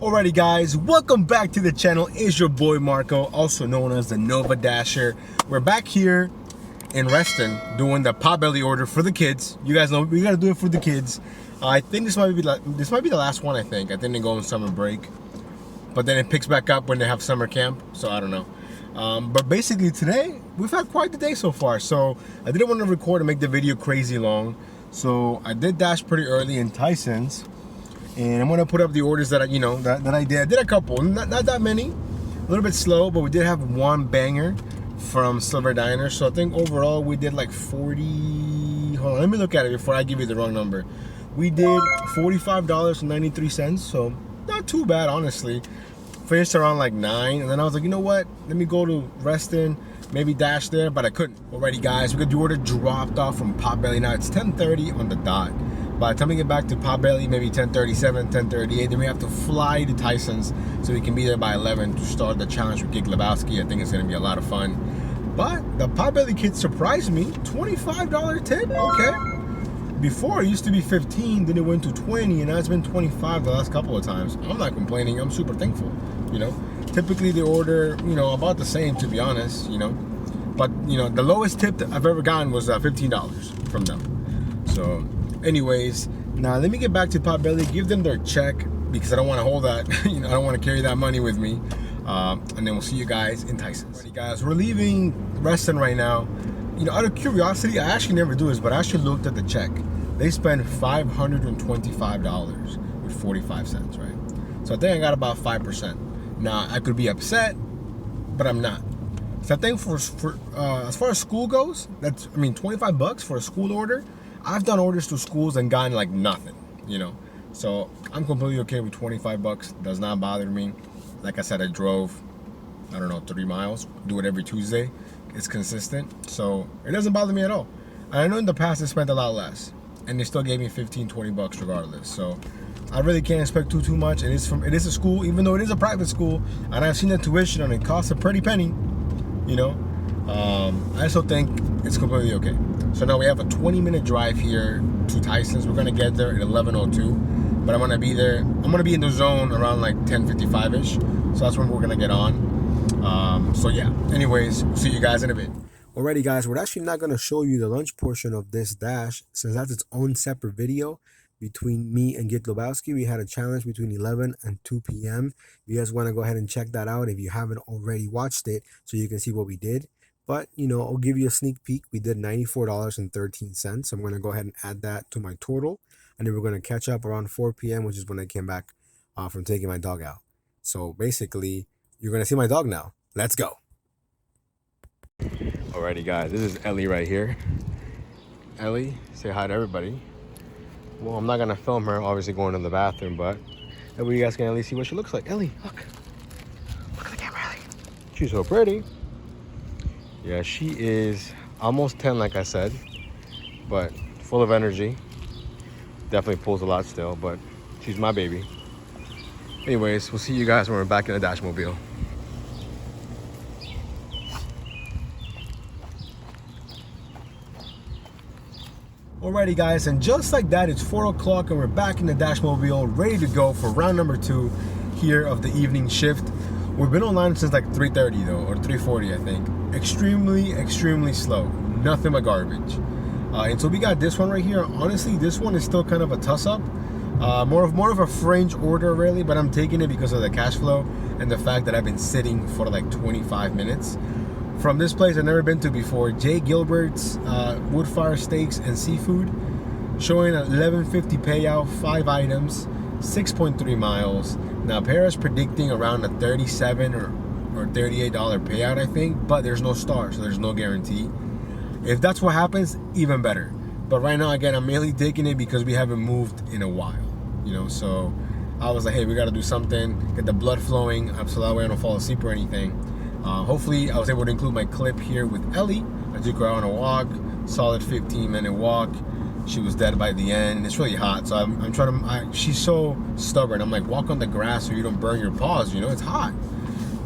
Alrighty guys, welcome back to the channel. It's your boy Marco, also known as the NovaDasher. We're back here in Reston doing the Potbelly order for the kids. You guys know we gotta do it for the kids. I think this might be the last one. I think they go on summer break, but then it picks back up when they have summer camp. So I don't know. But basically today we've had quite the day so far. So I didn't want to record and make the video crazy long. So I did dash pretty early in Tyson's, and I'm gonna put up the orders that I did. I did a couple, not that many, a little bit slow, but we did have one banger from Silver Diner. So I think overall we did like 40. Hold on, let me look at it before I give you the wrong number. We did $45.93, so not too bad honestly. Finished around like 9, and then I was like, you know what? Let me go to Reston, maybe dash there, but I couldn't. Alrighty guys, we got the order dropped off from Potbelly. Now it's 10:30 on the dot. By the time we get back to Potbelly, maybe 10:37, 10:38, then we have to fly to Tyson's so we can be there by 11 to start the challenge with Gig Lebowski. I think it's gonna be a lot of fun. But the Potbelly kids surprised me. $25 tip, okay. Before it used to be 15, then it went to 20, and now it's been 25 the last couple of times. I'm not complaining, I'm super thankful, you know. Typically they order, about the same, to be honest, But, the lowest tip that I've ever gotten was $15 from them. So, anyways, now let me get back to Potbelly, give them their check, because I don't want to hold that, I don't want to carry that money with me. And then we'll see you guys in Tyson's. Alrighty guys, we're leaving Reston right now. Out of curiosity, I actually never do this, but I actually looked at the check. They spent $525 with 45 cents, right? So I think I got about 5%. Now, I could be upset, but I'm not. So I think for as far as school goes, that's, $25 for a school order. I've done orders to schools and gotten like nothing, So I'm completely okay with $25. Does not bother me. Like I said, I drove, 3 miles. Do it every Tuesday. It's consistent, so it doesn't bother me at all. And I know in the past I spent a lot less, and they still gave me $15-20 regardless. So I really can't expect too much. It is a school, even though it is a private school, and I've seen the tuition and it costs a pretty penny. I still think it's completely okay. So now we have a 20-minute drive here to Tyson's. We're gonna get there at 11:02, but I'm gonna be there. I'm gonna be in the zone around like 10:55ish. So that's when we're gonna get on. So yeah, anyways, see you guys in a bit. Alrighty guys, we're actually not going to show you the lunch portion of this dash, since that's its own separate video. Between me and Gig Lebowski, we had a challenge between 11 and 2 p.m. If you guys want to go ahead and check that out if you haven't already watched it, so you can see what we did. But, I'll give you a sneak peek. We did $94.13. I'm going to go ahead and add that to my total. And then we're going to catch up around 4 p.m., which is when I came back from taking my dog out. So basically, you're going to see my dog now. Let's go. Alrighty guys, this is Ellie right here. Ellie, say hi to everybody. Well, I'm not gonna film her, obviously going to the bathroom, but you guys can at least see what she looks like. Ellie, look. Look at the camera, Ellie. She's so pretty. Yeah, she is almost 10, like I said, but full of energy. Definitely pulls a lot still, but she's my baby. Anyways, we'll see you guys when we're back in the Dash Mobile. Alrighty guys, and just like that, it's 4 o'clock and we're back in the Dash Mobile, ready to go for round number 2 here of the evening shift. We've been online since like 3:30 though, or 3:40 I think. Extremely slow, nothing but garbage. And so we got this one right here. Honestly, this one is still kind of a toss-up. More of a fringe order really, but I'm taking it because of the cash flow and the fact that I've been sitting for like 25 minutes. From this place I've never been to before, J. Gilbert's Woodfire Steaks and Seafood, showing an $11.50 payout, 5 items, 6.3 miles. Now Paris predicting around a $37 or $38 payout, I think, but there's no star, so there's no guarantee. If that's what happens, even better. But right now, again, I'm mainly taking it because we haven't moved in a while, so I was like, hey, we got to do something, get the blood flowing, so that way I don't fall asleep or anything. Hopefully I was able to include my clip here with Ellie. I took her out on a walk, solid 15-minute walk. She was dead by the end, and it's really hot, so I'm trying to, she's so stubborn. I'm like, walk on the grass so you don't burn your paws, it's hot.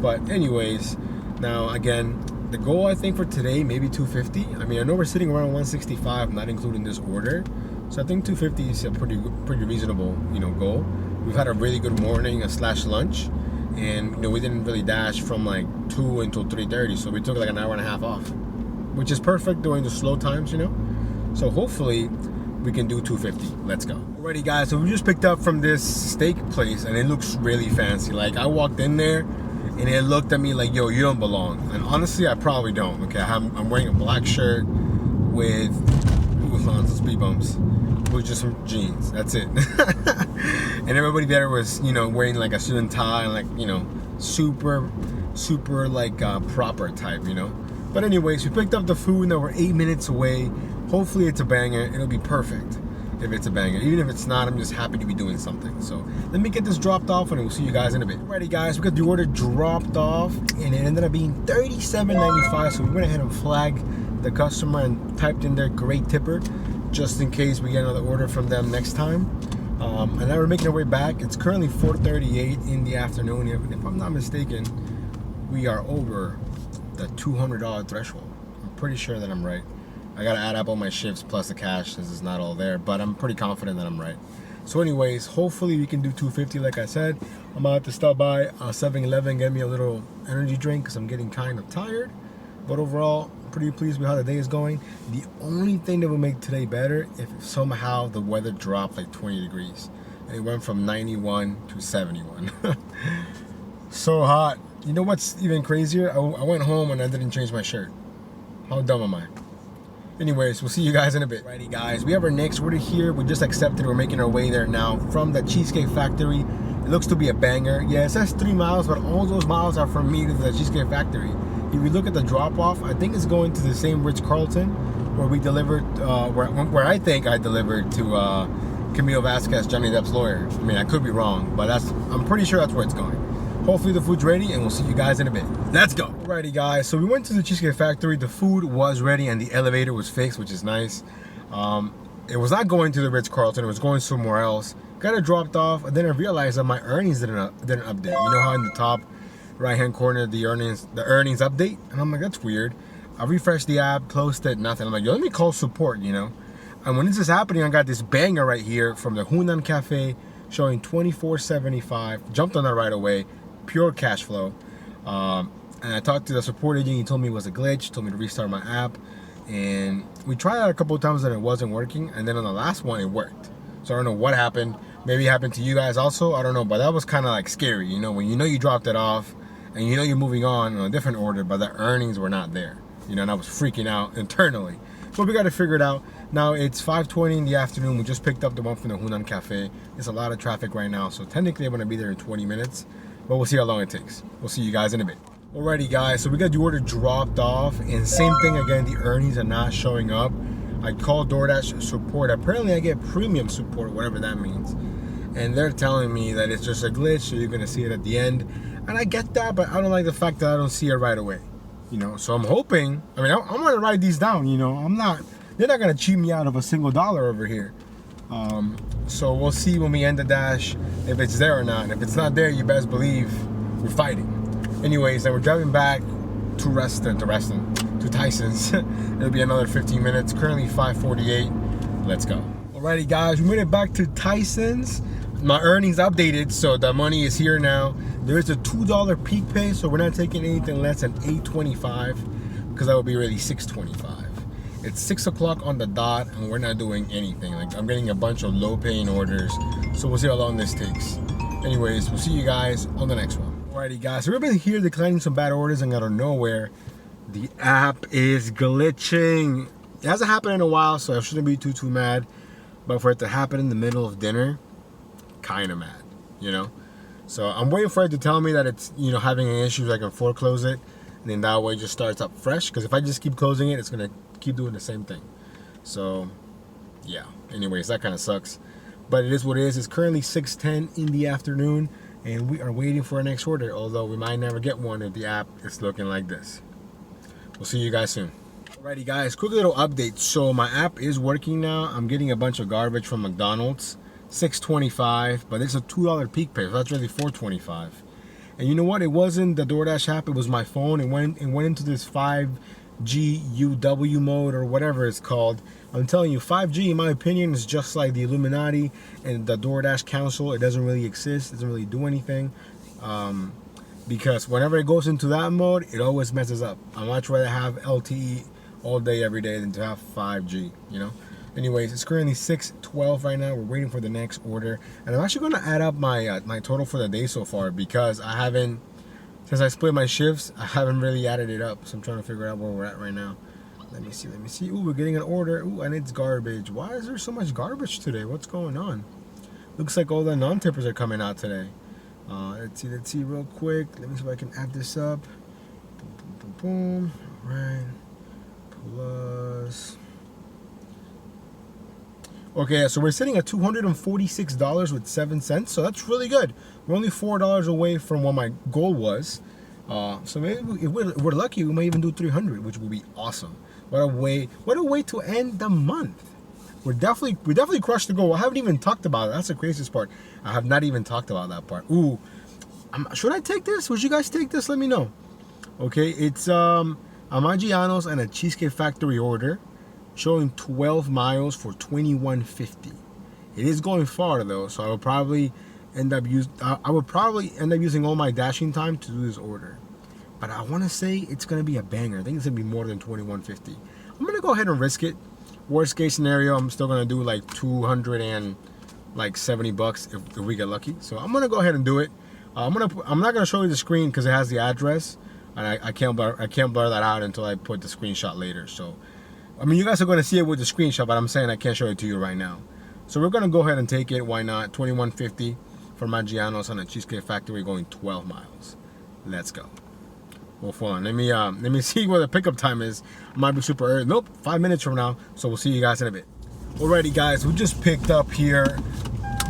But anyways, now again, the goal I think for today, maybe 250. I know we're sitting around 165, not including this order, So I think 250 is a pretty reasonable, goal. We've had a really good morning slash lunch, and we didn't really dash from like 2 until 3:30, so we took like an hour and a half off, which is perfect during the slow times, So hopefully we can do 250. Let's go. Alrighty guys, so we just picked up from this steak place, and it looks really fancy. Like, I walked in there and it looked at me like, yo, you don't belong. And honestly, I probably don't. Okay, I'm wearing a black shirt with speed bumps, with just some jeans. That's it. And everybody there was, wearing like a suit and tie and like, super like proper type, But anyways, we picked up the food. Now we're 8 minutes away. Hopefully it's a banger. It'll be perfect if it's a banger. Even if it's not, I'm just happy to be doing something. So let me get this dropped off, and we'll see you guys in a bit. Alrighty guys, we got the order dropped off, and it ended up being $37.95. So we went ahead and flagged the customer and typed in their great tipper, just in case we get another order from them next time. And now we're making our way back. It's currently 4:38 in the afternoon. If I'm not mistaken, we are over the $200 threshold. I'm pretty sure that I'm right. I gotta add up all my shifts plus the cash, since it's not all there, but I'm pretty confident that I'm right. So anyways, hopefully we can do 250 like I said. I'm about to stop by 7-Eleven, get me a little energy drink because I'm getting kind of tired. But overall, pretty pleased with how the day is going. The only thing that will make today better if somehow the weather dropped like 20 degrees. And it went from 91 to 71. So hot. You know what's even crazier? I went home and I didn't change my shirt. How dumb am I? Anyways, we'll see you guys in a bit. Alrighty guys, we have our next order here. We just accepted. We're making our way there now from the Cheesecake Factory. It looks to be a banger. Yeah, it says 3 miles, but all those miles are from me to the Cheesecake Factory. If you look at the drop-off, I think it's going to the same Ritz-Carlton where we delivered, where I think I delivered to Camilo Vasquez, Johnny Depp's lawyer. I mean, I could be wrong, but I'm pretty sure that's where it's going. Hopefully the food's ready, and we'll see you guys in a bit. Let's go. Alrighty guys, so we went to the Cheesecake Factory. The food was ready and the elevator was fixed, which is nice. It was not going to the Ritz-Carlton, it was going somewhere else. Got it dropped off, and then I realized that my earnings didn't update. You know how in the top right hand corner the earnings update? And I'm like, that's weird. I refreshed the app, closed it, nothing. I'm like, yo, let me call support, And when this is happening, I got this banger right here from the Hunan Cafe showing $24.75. Jumped on that right away. Pure cash flow. And I talked to the support agent. He told me it was a glitch, told me to restart my app, and we tried that a couple of times and it wasn't working, and then on the last one it worked. So I don't know what happened. Maybe it happened to you guys also, I don't know, but that was kind of like scary, when you dropped it off and you're moving on a different order, but the earnings were not there, and I was freaking out internally. But we got to figure it out. Now it's 5:20 in the afternoon. We just picked up the one from the Hunan Cafe. There's a lot of traffic right now, so technically I'm going to be there in 20 minutes. But we'll see how long it takes. We'll see you guys in a bit. Alrighty guys, so we got the order dropped off, and same thing again, the earnings are not showing up. I called DoorDash support. Apparently I get premium support, whatever that means. And they're telling me that it's just a glitch, so you're gonna see it at the end. And I get that, but I don't like the fact that I don't see it right away. So I'm hoping, I'm gonna write these down, they're not gonna cheat me out of a single dollar over here. So we'll see when we end the dash if it's there or not. And if it's not there, you best believe we're fighting. Anyways, then we're driving back to Tyson's. It'll be another 15 minutes. Currently 5:48. Let's go. Alrighty guys, we made it back to Tyson's. My earnings updated, so the money is here now. There is a $2 peak pay, so we're not taking anything less than $8.25, because that would be really $6.25. It's 6 o'clock on the dot, and we're not doing anything. Like, I'm getting a bunch of low-paying orders, so we'll see how long this takes. Anyways, we'll see you guys on the next one. Alrighty guys, so we've been here declining some bad orders, and out of nowhere, the app is glitching. It hasn't happened in a while, so I shouldn't be too mad. But for it to happen in the middle of dinner, kind of mad, So I'm waiting for it to tell me that it's, having an issue, so I can foreclose it. And then that way it just starts up fresh. Because if I just keep closing it, it's going to keep doing the same thing. So, yeah. Anyways, that kind of sucks. But it is what it is. It's currently 6:10 in the afternoon. And we are waiting for our next order. Although we might never get one if the app is looking like this. We'll see you guys soon. Alrighty guys, quick little update. So my app is working now. I'm getting a bunch of garbage from McDonald's. $6.25, but it's a $2 peak pay, so that's really $4.25. And you know what? It wasn't the DoorDash app, it was my phone. It went into this 5 GUW mode or whatever it's called. I'm telling you, 5G, in my opinion, is just like the Illuminati and the DoorDash Council. It doesn't really exist. It doesn't really do anything. Because whenever it goes into that mode, it always messes up. I much rather have LTE all day, every day than to have 5G, you know? Anyways, it's currently 6:12 right now. We're waiting for the next order. And I'm actually going to add up my my total for the day so far because I haven't, since I split my shifts, I haven't really added it up. So I'm trying to figure out where we're at right now. Let me see. Ooh, we're getting an order. Ooh, and it's garbage. Why is there so much garbage today? What's going on? Looks like all the non-tippers are coming out today. Let's see real quick. Let me see if I can add this up. Boom, boom, boom. All right. Plus. Okay, so we're sitting at $246.07. So that's really good. We're only $4 away from what my goal was. So maybe if we're lucky, we might even do 300, which would be awesome. What a way to end the month. We definitely crushed the goal. I haven't even talked about it. That's the craziest part. I have not even talked about that part. Ooh, should I take this? Would you guys take this? Let me know. Okay, it's a Maggiano's and a Cheesecake Factory order, showing 12 miles for $21.50. It is going far though, so I would probably end up using all my dashing time to do this order. But I want to say it's gonna be a banger. I think it's gonna be more than $21.50. I'm gonna go ahead and risk it. Worst case scenario, I'm still gonna do like $270 if we get lucky. So I'm gonna go ahead and do it. I'm not gonna show you the screen because it has the address, and I can't blur that out until I put the screenshot later. So, I mean, you guys are gonna see it with the screenshot, but I'm saying I can't show it to you right now. So we're gonna go ahead and take it. Why not? $21.50 for Maggiano's on a Cheesecake Factory, going 12 miles. Let's go. Well, hold on. Let me see what the pickup time is. It might be super early. Nope, 5 minutes from now. So we'll see you guys in a bit. Alrighty, guys, we just picked up here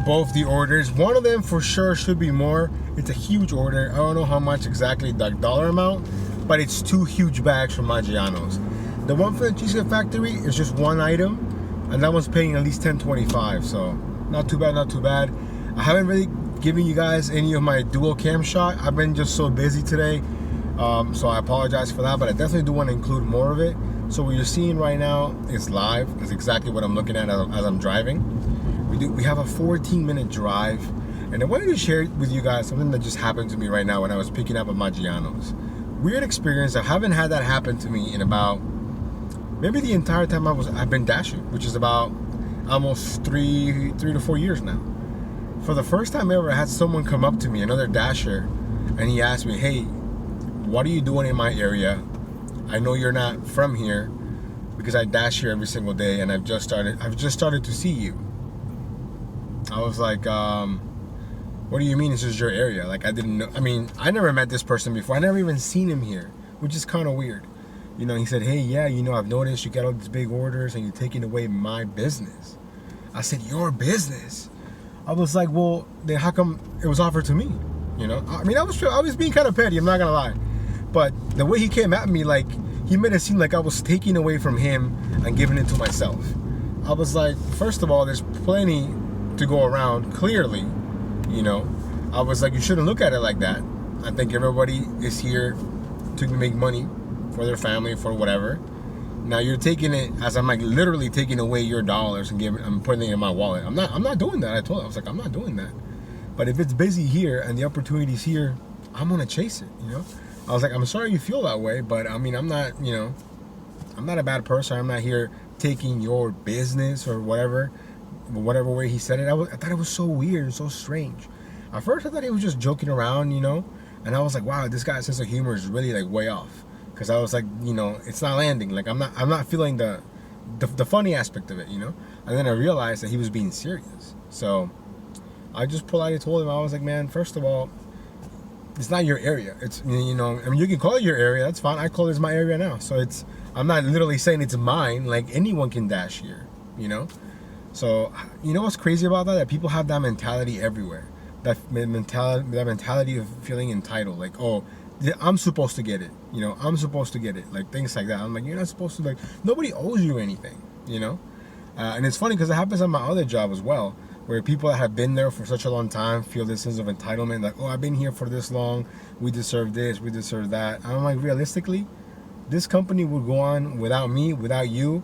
both the orders. One of them for sure should be more. It's a huge order. I don't know how much exactly the dollar amount, but it's 2 huge bags from Maggiano's. The one for the Cheesecake Factory is just one item, and that one's paying at least $10.25. So not too bad, not too bad. I haven't really given you guys any of my dual cam shot. I've been just so busy today. So I apologize for that, but I definitely do want to include more of it. So what you're seeing right now is live. Is exactly what I'm looking at as I'm driving. We have a 14-minute drive, and I wanted to share with you guys something that just happened to me right now when I was picking up at Maggiano's. Weird experience. I haven't had that happen to me in about maybe the entire time I've been dashing, which is about almost three to 4 years now. For the first time ever, I had someone come up to me, another dasher, and he asked me, "Hey, what are you doing in my area? I know you're not from here because I dash here every single day, and I've just started to see you." I was like, what do you mean this is your area? Like, I didn't know. I mean, I never met this person before. I never even seen him here, which is kind of weird. You know, he said, "Hey, yeah, you know, I've noticed you got all these big orders and you're taking away my business." I said, "Your business?" I was like, "Well, then how come it was offered to me?" You know, I mean, I was being kind of petty. I'm not gonna lie. But the way he came at me, like, he made it seem like I was taking away from him and giving it to myself. I was like, first of all, there's plenty to go around, clearly, you know. I was like, you shouldn't look at it like that. I think everybody is here to make money for their family, for whatever. Now you're taking it as I'm like literally taking away your dollars and I'm putting it in my wallet. I'm not doing that. I told him, I was like, I'm not doing that. But if it's busy here and the opportunity's here, I'm gonna chase it, you know. I was like, I'm sorry you feel that way, but I mean, I'm not, you know, I'm not a bad person. I'm not here taking your business or whatever way he said it. I thought it was so weird and so strange. At first, I thought he was just joking around, you know, and I was like, wow, this guy's sense of humor is really like way off. Because I was like, you know, it's not landing. Like, I'm not feeling the funny aspect of it, you know. And then I realized that he was being serious. So I just politely told him, I was like, man, first of all, it's not your area. It's, you know, I mean, you can call it your area. That's fine. I call this my area now. So I'm not literally saying it's mine. Like, anyone can dash here, you know? So, you know what's crazy about that? That people have that mentality everywhere. That mentality of feeling entitled. Like, oh, I'm supposed to get it. You know, I'm supposed to get it. Like, things like that. I'm like, you're not supposed to. Like, nobody owes you anything, you know? And it's funny because it happens on my other job as well, where people that have been there for such a long time feel this sense of entitlement, like, oh, I've been here for this long, we deserve this, we deserve that. And I'm like, realistically, this company would go on without me, without you.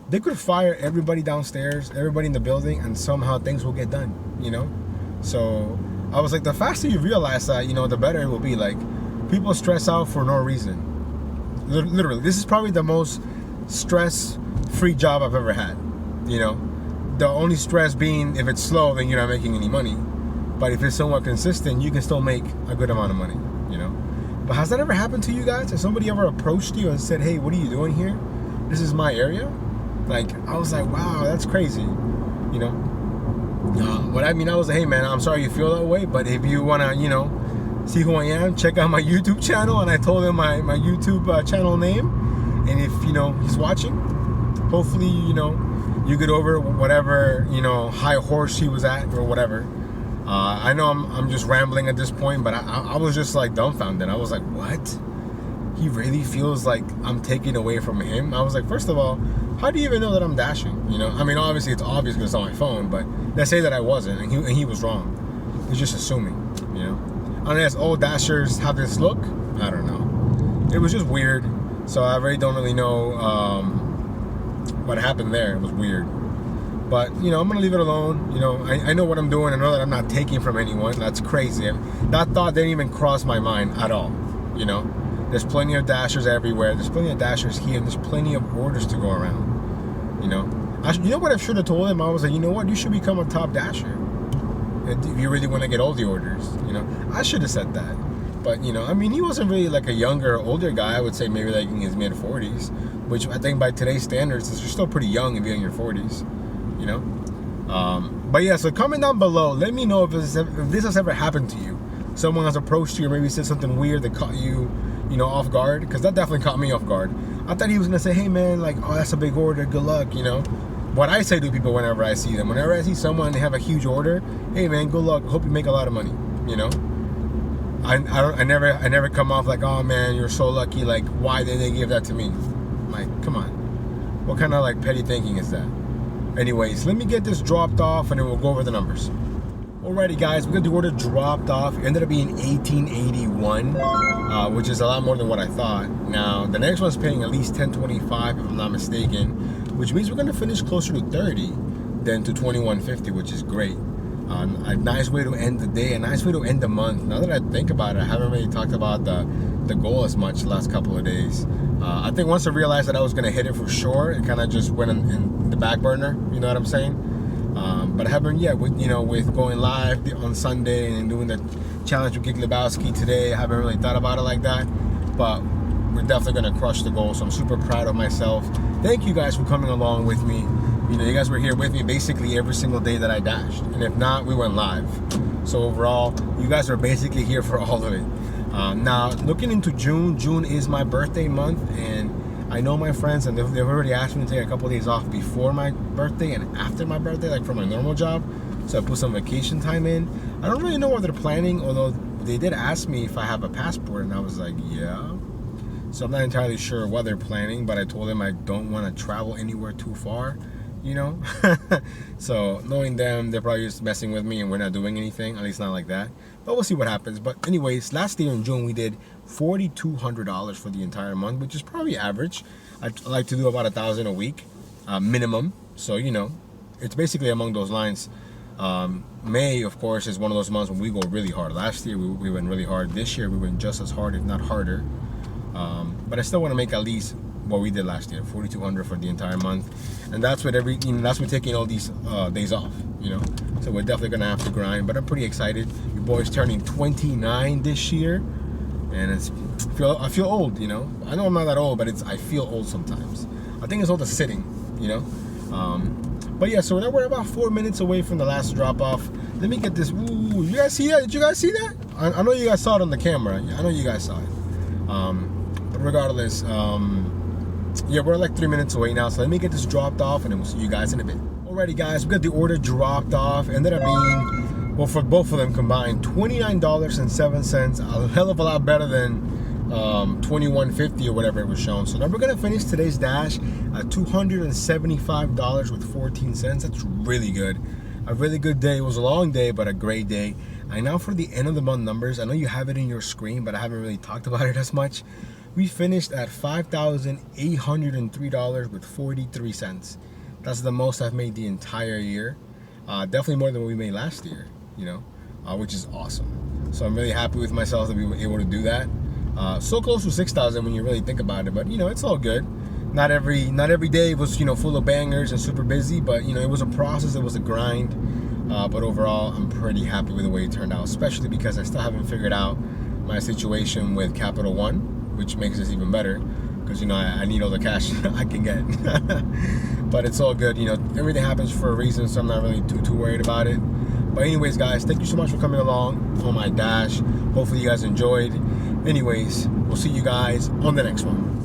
They could fire everybody downstairs, everybody in the building, and somehow things will get done, you know? So I was like, the faster you realize that, you know, the better it will be. Like, people stress out for no reason. Literally, this is probably the most stress-free job I've ever had, you know? The only stress being if it's slow, then you're not making any money. But if it's somewhat consistent, you can still make a good amount of money, you know? But has that ever happened to you guys? Has somebody ever approached you and said, hey, what are you doing here? This is my area? Like, I was like, wow, that's crazy, you know? But I mean, I was like, hey, man, I'm sorry you feel that way, but if you want to, you know, see who I am, check out my YouTube channel. And I told him my YouTube channel name. And if, you know, he's watching, hopefully, you know, you get over whatever, you know, high horse he was at or whatever. I know I'm just rambling at this point, but I was just like dumbfounded. I was like, what? He really feels like I'm taking away from him? I was like, first of all, how do you even know that I'm dashing? You know, I mean, obviously it's obvious because it's on my phone, but let's say that I wasn't, and he was wrong. He's just assuming, you know. Unless old dashers have this look, I don't know. It was just weird. So I really don't really know what happened there. It was weird. But, you know, I'm going to leave it alone. You know, I know what I'm doing. I know that I'm not taking from anyone. That's crazy. That thought didn't even cross my mind at all. You know, there's plenty of dashers everywhere. There's plenty of dashers here. And there's plenty of orders to go around. You know, you know what I should have told him? I was like, you know what? You should become a top dasher if you really want to get all the orders. You know, I should have said that. But, you know, I mean, he wasn't really like a younger or older guy. I would say maybe like in his mid-40s, which I think by today's standards is you're still pretty young if you're in your 40s. You know, but yeah, so comment down below, let me know if this has ever happened to you. Someone has approached you or maybe said something weird that caught you, you know, off guard, because that definitely caught me off guard. I thought he was gonna say, hey man, like, oh, that's a big order, good luck, you know. What I say to people whenever I see them, whenever I see someone have a huge order, hey man, good luck, hope you make a lot of money, you know. I never come off like, oh man, you're so lucky, like, why did they give that to me? Like, come on, what kind of like petty thinking is that? Anyways, let me get this dropped off and then we'll go over the numbers. Alrighty guys, we got the order dropped off. It ended up being $18.81, which is a lot more than what I thought. Now, the next one's paying at least $10.25 if I'm not mistaken, which means we're gonna finish closer to 30 than to $21.50, which is great. A nice way to end the day, a nice way to end the month. Now that I think about it, I haven't really talked about the goal as much the last couple of days. I think once I realized that I was gonna hit it for sure, it kind of just went in the back burner. You know what I'm saying? But I haven't yet. With going live on Sunday and doing the challenge with Gig Lebowski today, I haven't really thought about it like that. But we're definitely gonna crush the goal. So I'm super proud of myself. Thank you guys for coming along with me. You know, you guys were here with me basically every single day that I dashed, and if not, we went live. So overall, you guys are basically here for all of it. Now, looking into June, June is my birthday month, and I know my friends, and they've already asked me to take a couple of days off before my birthday and after my birthday, like for my normal job. So I put some vacation time in. I don't really know what they're planning, although they did ask me if I have a passport, and I was like, yeah. So I'm not entirely sure what they're planning, but I told them I don't want to travel anywhere too far, you know. So knowing them, they're probably just messing with me and we're not doing anything, at least not like that. But we'll see what happens. But anyways, last year in June we did $4,200 for the entire month, which is probably average. I like to do about 1,000 a week minimum, so you know, it's basically among those lines. May, of course, is one of those months when we go really hard. Last year we went really hard. This year we went just as hard, if not harder. But I still want to make at least what we did last year, $4,200 for the entire month, and that's with that's with taking all these days off, you know. So we're definitely gonna have to grind, but I'm pretty excited. Your boy's turning 29 this year, and I feel old, you know. I know I'm not that old, but I feel old sometimes. I think it's all the sitting, you know. But yeah, so we're about 4 minutes away from the last drop off. Let me get this. Ooh, you guys see that? Did you guys see that? I know you guys saw it on the camera. I know you guys saw it. But regardless, yeah, we're like 3 minutes away now, so let me get this dropped off and then we'll see you guys in a bit. Alrighty guys, we got the order dropped off. Ended up being, well, for both of them combined, $29.07, a hell of a lot better than $21.50 or whatever it was shown. So now we're gonna finish today's dash at $275.14. That's really good. A really good day. It was a long day, but a great day. And now for the end of the month numbers, I know you have it in your screen, but I haven't really talked about it as much. We finished at $5,803 with 43 cents. That's the most I've made the entire year. Definitely more than what we made last year, you know, which is awesome. So I'm really happy with myself that we were able to do that. So close to 6,000 when you really think about it, but you know, it's all good. Not every day was, you know, full of bangers and super busy, but you know, it was a process, it was a grind. But overall, I'm pretty happy with the way it turned out, especially because I still haven't figured out my situation with Capital One, which makes this even better because, you know, I need all the cash I can get. But it's all good, you know, everything happens for a reason, so I'm not really too worried about it. But anyways, guys, thank you so much for coming along on my dash. Hopefully you guys enjoyed. Anyways, we'll see you guys on the next one.